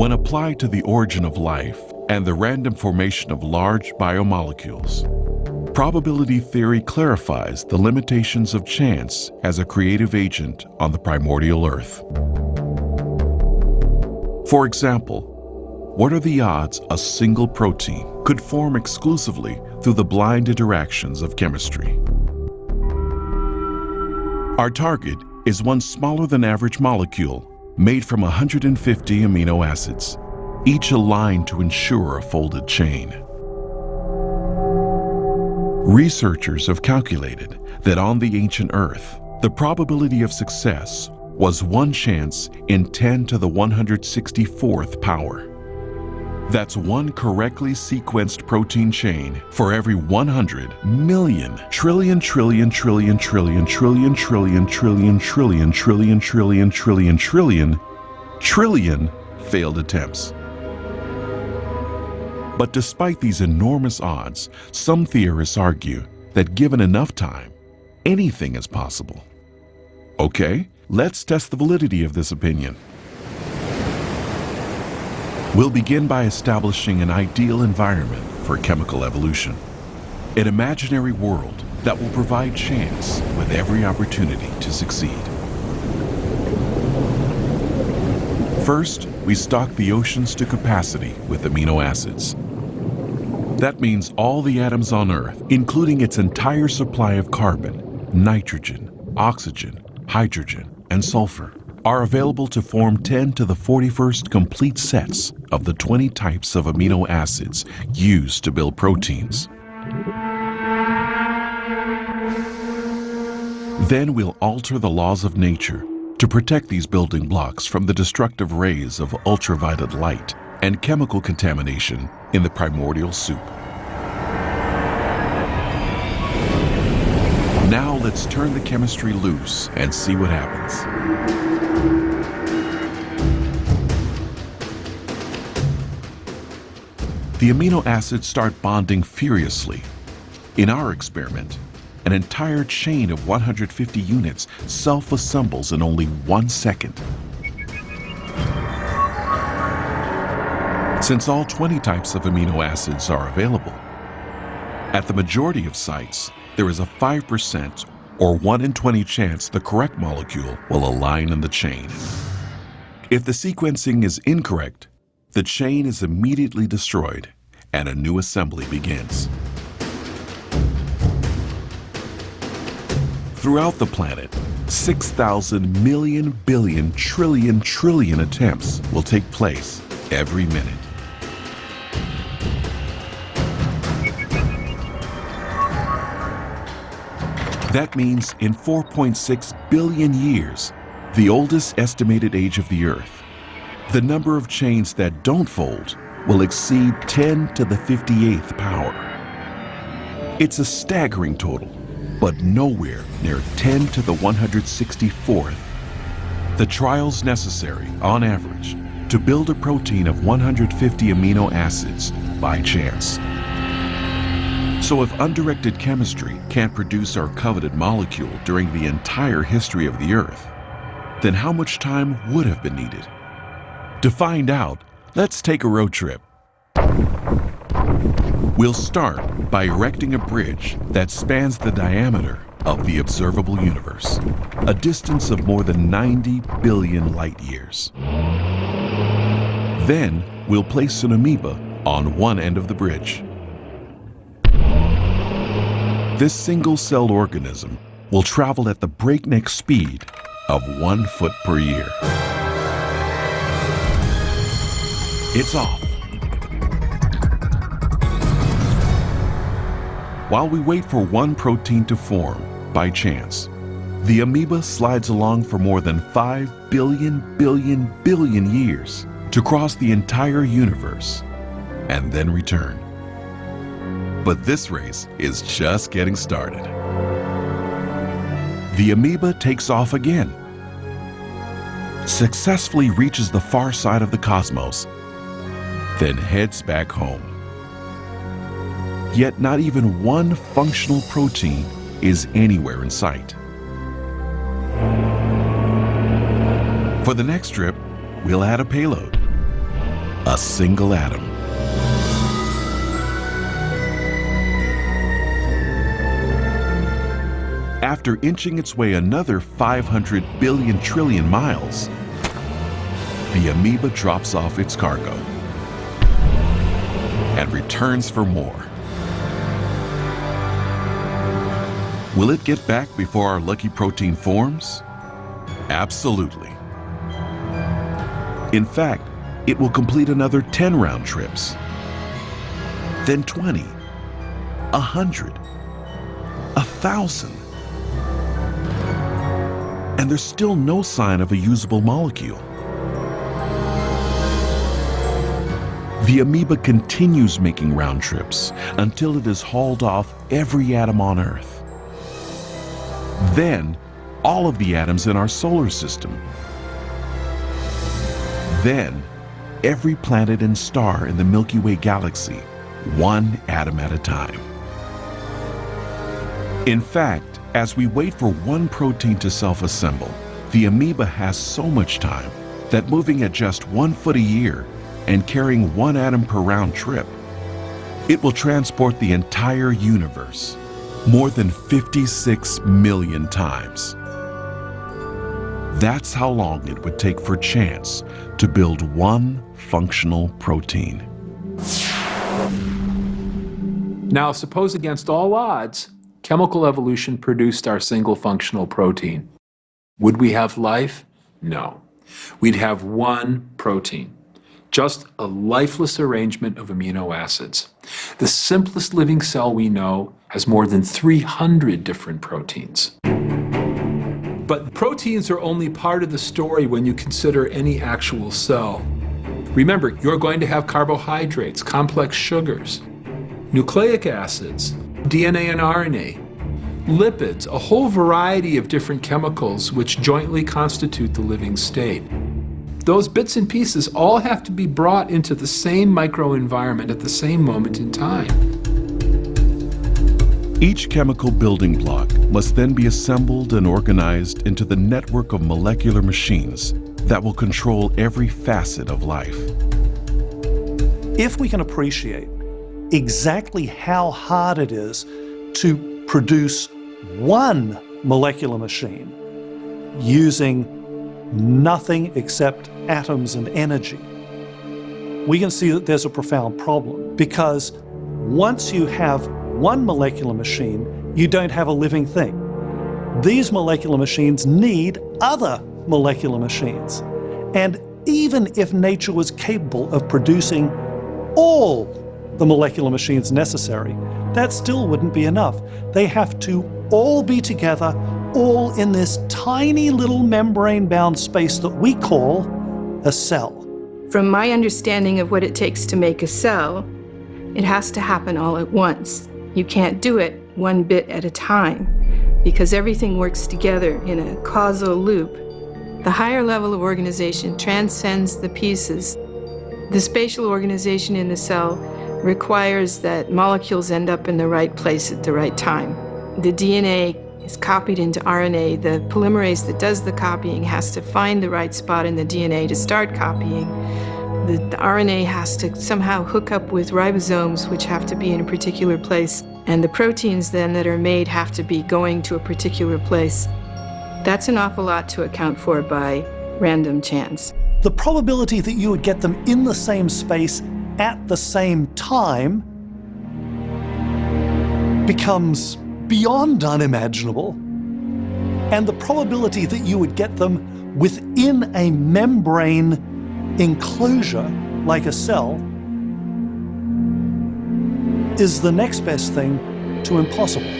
When applied to the origin of life and the random formation of large biomolecules, probability theory clarifies the limitations of chance as a creative agent on the primordial Earth. For example, what are the odds a single protein could form exclusively through the blind interactions of chemistry? Our target is one smaller than average molecule made from 150 amino acids, each aligned to ensure a folded chain. Researchers have calculated that on the ancient Earth, the probability of success was 1 chance in 10 to the 164th power. That's one correctly sequenced protein chain for every 100 million trillion trillion trillion trillion trillion trillion trillion trillion trillion trillion trillion trillion trillion failed attempts. But despite these enormous odds, some theorists argue that given enough time, anything is possible. Okay, let's test the validity of this opinion. We'll begin by establishing an ideal environment for chemical evolution, an imaginary world that will provide chance with every opportunity to succeed. First, we stock the oceans to capacity with amino acids. That means all the atoms on Earth, including its entire supply of carbon, nitrogen, oxygen, hydrogen, and sulfur, are available to form 10 to the 41st complete sets of the 20 types of amino acids used to build proteins. Then we'll alter the laws of nature to protect these building blocks from the destructive rays of ultraviolet light and chemical contamination in the primordial soup. Now let's turn the chemistry loose and see what happens. The amino acids start bonding furiously. In our experiment, an entire chain of 150 units self-assembles in only 1 second. Since all 20 types of amino acids are available, at the majority of sites, there is a 5% or 1 in 20 chance the correct molecule will align in the chain. If the sequencing is incorrect, the chain is immediately destroyed and a new assembly begins. Throughout the planet, 6,000 million billion trillion trillion attempts will take place every minute. That means in 4.6 billion years, the oldest estimated age of the Earth, the number of chains that don't fold will exceed 10 to the 58th power. It's a staggering total, but nowhere near 10 to the 164th. The trials necessary, on average, to build a protein of 150 amino acids by chance. So if undirected chemistry can't produce our coveted molecule during the entire history of the Earth, then how much time would have been needed? To find out, let's take a road trip. We'll start by erecting a bridge that spans the diameter of the observable universe, a distance of more than 90 billion light years. Then we'll place an amoeba on one end of the bridge. This single-celled organism will travel at the breakneck speed of 1 foot per year. It's off. While we wait for one protein to form, by chance, the amoeba slides along for more than 5 billion years to cross the entire universe and then return. But this race is just getting started. The amoeba takes off again, successfully reaches the far side of the cosmos, then heads back home. Yet not even one functional protein is anywhere in sight. For the next trip, we'll add a payload. a single atom. After inching its way another 500 billion trillion miles, the amoeba drops off its cargo and returns for more. Will it get back before our lucky protein forms? Absolutely. In fact, it will complete another 10 round trips, then 20, 100, 1,000. And there's still no sign of a usable molecule. The amoeba continues making round trips until it has hauled off every atom on Earth. Then, all of the atoms in our solar system. Then, every planet and star in the Milky Way galaxy, one atom at a time. In fact, as we wait for one protein to self-assemble, the amoeba has so much time that moving at just 1 foot a year and carrying 1 atom per round trip, it will transport the entire universe more than 56 million times. That's how long it would take for chance to build one functional protein. Now, suppose against all odds, chemical evolution produced our single functional protein. Would we have life? No. We'd have one protein, just a lifeless arrangement of amino acids. The simplest living cell we know has more than 300 different proteins. But proteins are only part of the story when you consider any actual cell. Remember, you're going to have carbohydrates, complex sugars, nucleic acids, DNA and RNA, lipids, a whole variety of different chemicals which jointly constitute the living state. Those bits and pieces all have to be brought into the same microenvironment at the same moment in time. Each chemical building block must then be assembled and organized into the network of molecular machines that will control every facet of life. If we can appreciate exactly how hard it is to produce one molecular machine using nothing except atoms and energy, we can see that there's a profound problem, because once you have one molecular machine, you don't have a living thing. These molecular machines need other molecular machines. And even if nature was capable of producing all the molecular machines necessary, that still wouldn't be enough. They have to all be together, all in this tiny little membrane-bound space that we call a cell. From my understanding of what it takes to make a cell, it has to happen all at once. You can't do it one bit at a time, because everything works together in a causal loop. The higher level of organization transcends the pieces. The spatial organization in the cell requires that molecules end up in the right place at the right time. The DNA is copied into RNA. The polymerase that does the copying has to find the right spot in the DNA to start copying. The RNA has to somehow hook up with ribosomes, which have to be in a particular place. And the proteins then that are made have to be going to a particular place. That's an awful lot to account for by random chance. The probability that you would get them in the same space at the same time becomes beyond unimaginable. And the probability that you would get them within a membrane enclosure, like a cell, is the next best thing to impossible.